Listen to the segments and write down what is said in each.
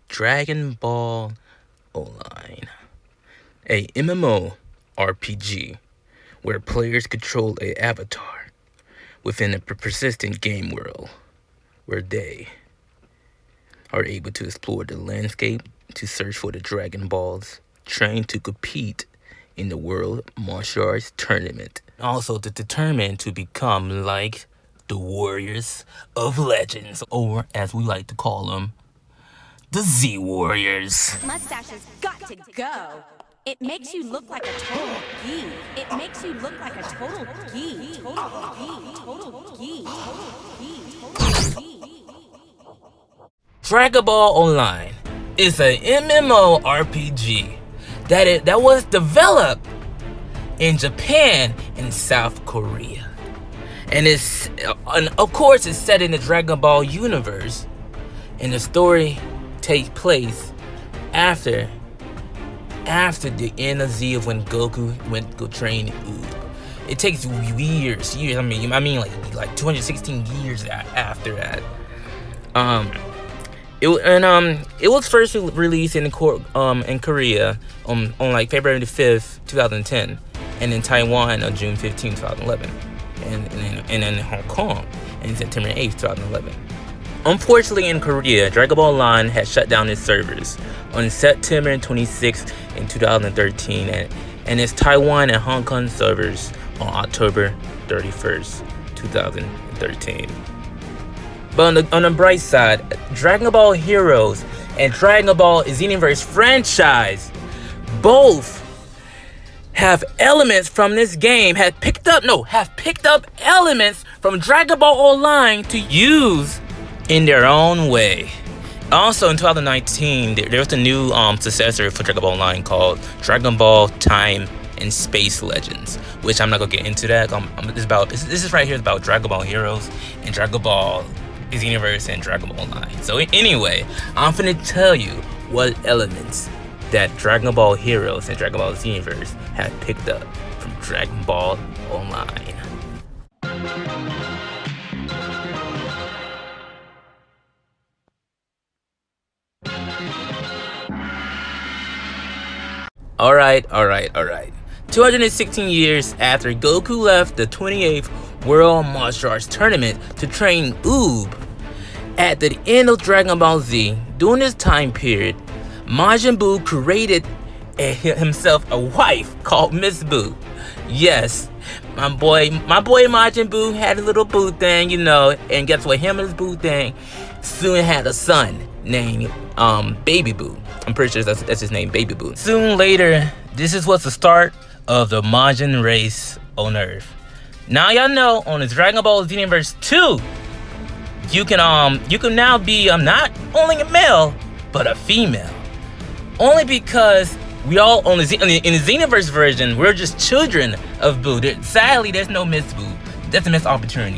Dragon Ball Online, a MMO RPG where players control an avatar within a persistent game world where they are able to explore the landscape, to search for the Dragon Balls, train to compete in the World Martial Arts Tournament, also to determine to become like the Warriors of Legends, or as we like to call them, the Z Warriors. Mustache's got to go. It makes you look like a total geek. It makes you look like a total geek. Total geek. Total geek. Total geek. Dragon Ball Online is an MMORPG that was developed in Japan and South Korea. And of course it's set in the Dragon Ball universe, and the story takes place after the end of Z of when Goku went to go train Oob. It takes years. I mean like 216 years after that. It was first released in Korea on like February the 5th, 2010, and in Taiwan on June 15, 2011, and in Hong Kong on September 8th, 2011. Unfortunately, in Korea, Dragon Ball Online had shut down its servers on September 26th in 2013, and its Taiwan and Hong Kong servers on October 31st, 2013. But on the bright side, Dragon Ball Heroes and Dragon Ball Xenoverse franchise both have elements from this game, have picked up elements from Dragon Ball Online to use in their own way. Also in 2019, there was a new successor for Dragon Ball Online called Dragon Ball Time and Space Legends, which I'm not gonna get into that. This is right here about Dragon Ball Heroes and Dragon Ball Xenoverse and Dragon Ball Online. So anyway, I'm finna tell you what elements that Dragon Ball Heroes and Dragon Ball Xenoverse have picked up from Dragon Ball Online. Alright. 216 years after Goku left the 28th World Martial Arts Tournament to train Oob, at the end of Dragon Ball Z, during this time period, Majin Buu created himself a wife called Miss Buu. Yes, my boy Majin Buu had a little Buu thing, and guess what? Him and his Buu thing soon had a son named Baby Buu. I'm pretty sure that's his name, Baby Buu. Soon later, this was the start of the Majin race on Earth. Now y'all know on the Dragon Ball Xenoverse 2, you can now be not only a male but a female. Only because we all in the Xenoverse version, we're just children of Buu. Sadly, there's no Miss Buu. That's a missed opportunity.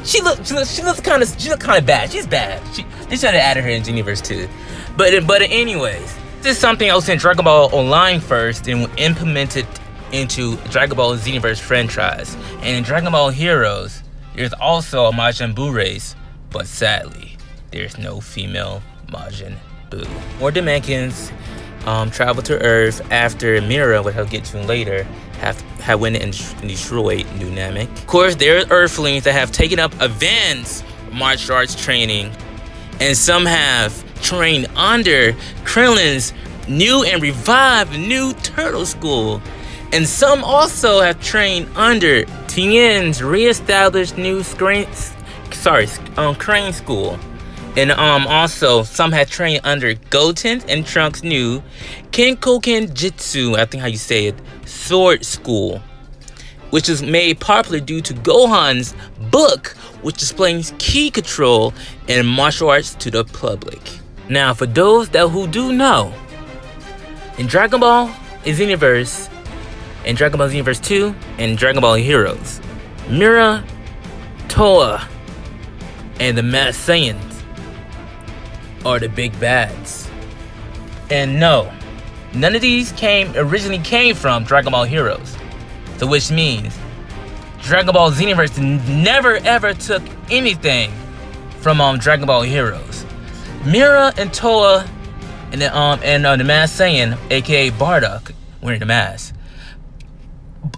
She looks kind of bad. She's bad. They should have added her in Xenoverse 2. But anyways, this is something else in Dragon Ball Online first and implemented into Dragon Ball Xenoverse franchise. And in Dragon Ball Heroes, there's also a Majin Buu race, but sadly, there's no female Majin Buu. More Dimensions travel to Earth after Mira, which I'll get to later, have went and destroyed New Namek. Of course, there are Earthlings that have taken up advanced martial arts training, and some have trained under Krillin's new and revived new Turtle School, and some also have trained under Tien's re-established new Crane School. And also some have trained under Goten's and Trunks' new Kenkoken Jitsu, I think how you say it, Sword School, which is made popular due to Gohan's book, which displays key control and martial arts to the public. Now, for those who do know, in Dragon Ball Xenoverse, and Dragon Ball Xenoverse 2, and Dragon Ball Heroes, Mira, Toa, and the Mad Saiyans are the big bads. And no, none of these originally came from Dragon Ball Heroes. So which means Dragon Ball Xenoverse never ever took anything from Dragon Ball Heroes. Mira and Toa and the Masked Saiyan, aka Bardock, wearing the mask,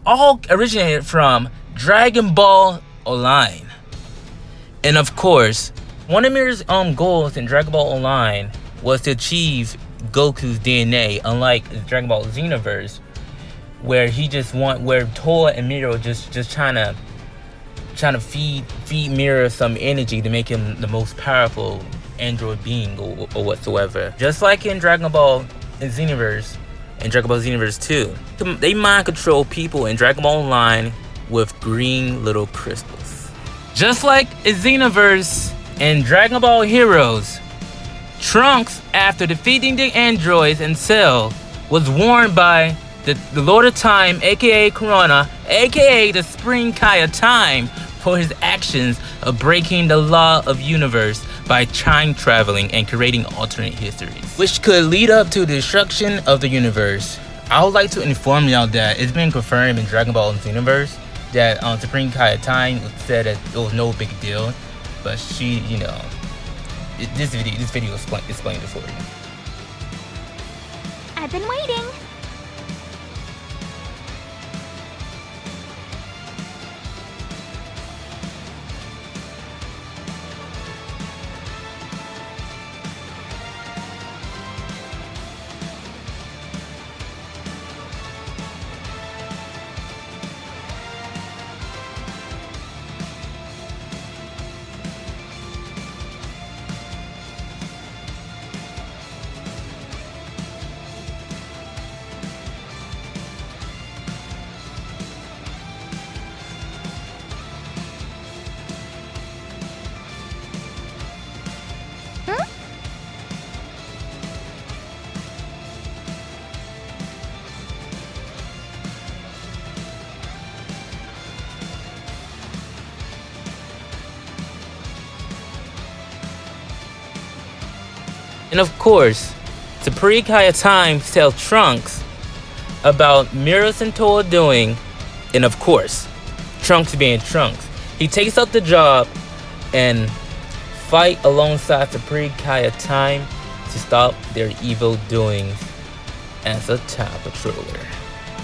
all originated from Dragon Ball Online. And of course, one of Mira's goals in Dragon Ball Online was to achieve Goku's DNA, unlike Dragon Ball Xenoverse, where Toa and Mira just trying to feed Mira some energy to make him the most powerful android being or whatsoever. Just like in Dragon Ball Xenoverse and Dragon Ball Xenoverse 2, they mind control people in Dragon Ball Online with green little crystals. Just like in Xenoverse and Dragon Ball Heroes, Trunks, after defeating the androids in Cell, was warned by the Lord of Time, aka Corona, aka the Spring Kai of Time, for his actions of breaking the law of universe by time traveling and creating alternate histories, which could lead up to the destruction of the universe. I would like to inform y'all that it's been confirmed in Dragon Ball Xenoverse that Supreme Kai of Time said that it was no big deal, but she, this video explained it for you. I've been waiting. And of course, Supreme Kai of Time tells Trunks about Mira's and Toa doing, and of course, Trunks being Trunks. He takes up the job and fight alongside Supreme Kai of Time to stop their evil doings as a time patroller.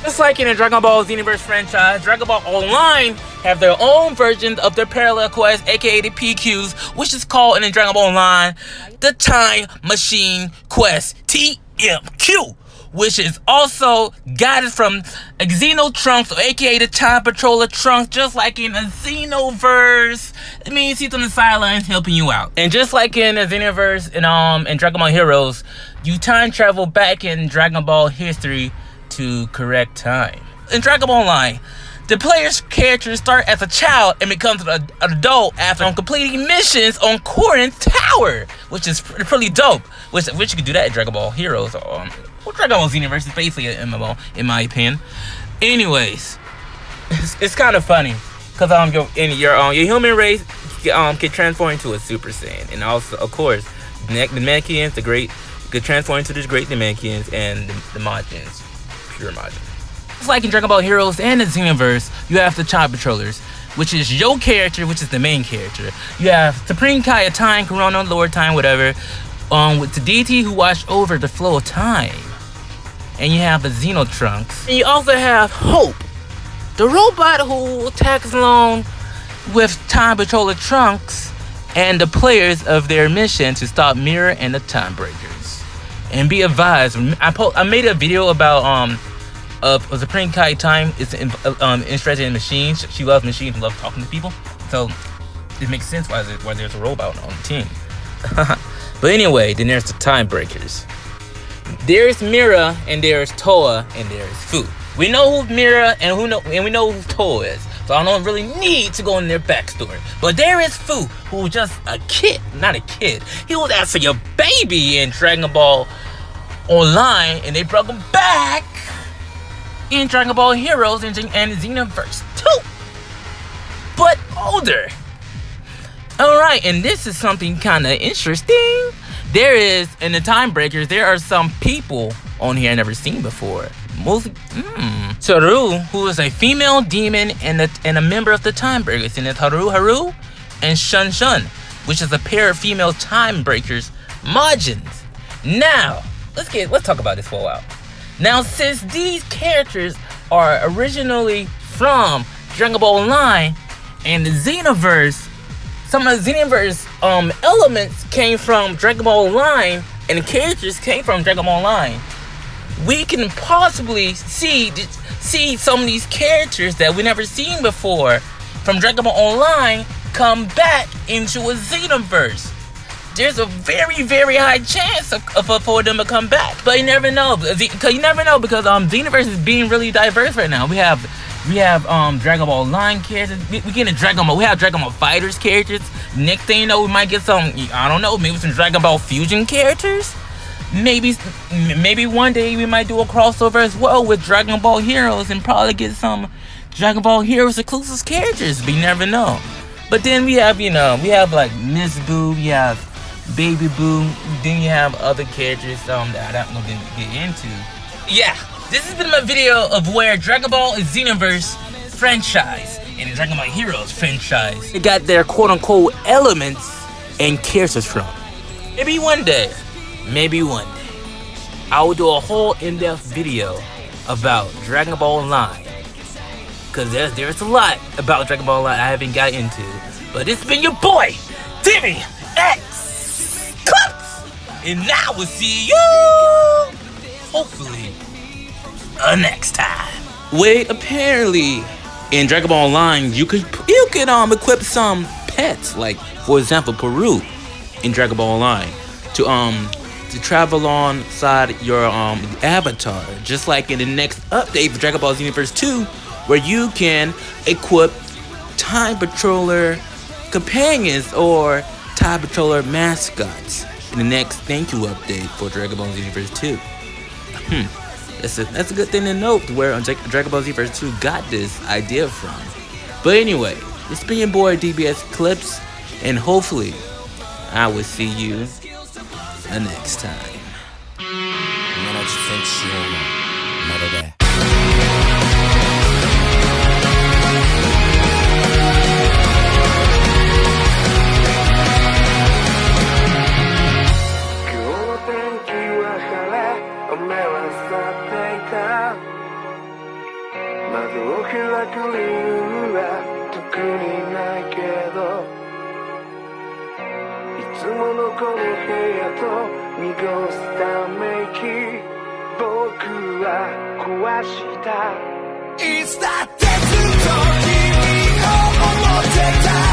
Just like in the Dragon Ball Xenoverse franchise, Dragon Ball Online have their own versions of their parallel quests, aka the PQs, which is called in the Dragon Ball Online the Time Machine Quest, TMQ, which is also guided from Xeno Trunks, or aka the Time Patroller Trunks, just like in the Xenoverse. It means he's on the sidelines helping you out. And just like in the Xenoverse and Dragon Ball Heroes, you time travel back in Dragon Ball history to correct time. In Dragon Ball Online, the player's characters start as a child and becomes an adult after completing missions on Corinth Tower, which is pretty dope. Which you could do that in Dragon Ball Heroes or Dragon Ball Xenoverse is basically an MMO in my opinion. Anyways, it's kind of funny because your human race can transform into a Super Saiyan, and also of course the Namekians, could transform into the Great Namekians and the Majins. Pure Majin. It's like in Dragon Ball Heroes and the Xenoverse, you have the Time Patrollers, which is your character, which is the main character. You have Supreme Kai of Time, Corona, Lord Time, whatever, with the deity who watch over the flow of time. And you have the Xeno Trunks. And you also have Hope, the robot who tags along with Time Patroller Trunks and the players of their mission to stop Mira and the Time Breakers. And be advised, I made a video about of Supreme Kai Time is interested in machines. She loves machines and loves talking to people, so it makes sense why there's a robot on the team. But anyway, then there's the Time Breakers. There's Mira and there's Toa and there's Fu. We know who Mira and we know who Toa is, so I don't really need to go in their backstory. But there is Fu, who was just a kid, not a kid. He was actually a baby in Dragon Ball Online, and they brought him back in Dragon Ball Heroes and Xenoverse 2, but older. Alright, and this is something kind of interesting. There is, in the Time Breakers, there are some people on here I've never seen before. Mostly, Taru, who is a female demon and a member of the Time Breakers, and it's Haru and Shun. which is a pair of female time breakers, Majins. Now, let's talk about this for a while. Now, since these characters are originally from Dragonball Online and the Xenoverse, some of the Xenoverse elements came from Dragonball Online and the characters came from Dragonball Online. We can possibly see some of these characters that we never seen before from Dragonball Online come back into a Xenoverse. There's a very, very high chance for them to come back, but you never know. Because Xenoverse is being really diverse right now. We have Dragonball Online characters. We get Dragonball. We have Dragonball Fighters characters. Next thing you know, we might get some. I don't know. Maybe some Dragonball Fusion characters. Maybe one day we might do a crossover as well with Dragonball Heroes and probably get some Dragonball Heroes exclusive characters. But you never know. But then we have like Miss Boo. We have Baby Boo. Then you have other characters that I don't know to get into. Yeah, this has been my video of where Dragonball Xenoverse franchise and the Dragonball Heroes franchise they got their quote-unquote elements and characters from. Maybe one day, I will do a whole in-depth video about Dragonball Online. Because there's a lot about Dragonball Online I haven't got into. But it's been your boy, Dbxclips. And now we'll see you, hopefully, next time. Wait, apparently, in Dragonball Online, you can equip some pets, like for example, Peru, in Dragonball Online, to travel alongside your avatar, just like in the next update for Dragonball Xenoverse 2, where you can equip Time Patroller companions or Time Patroller mascots in the next thank you update for Dragonball Xenoverse 2. That's a good thing to note where Dragonball Xenoverse 2 got this idea from. But anyway, it's been your boy Dbxclips, and hopefully I will see you next time.いつだってずっと君を思ってた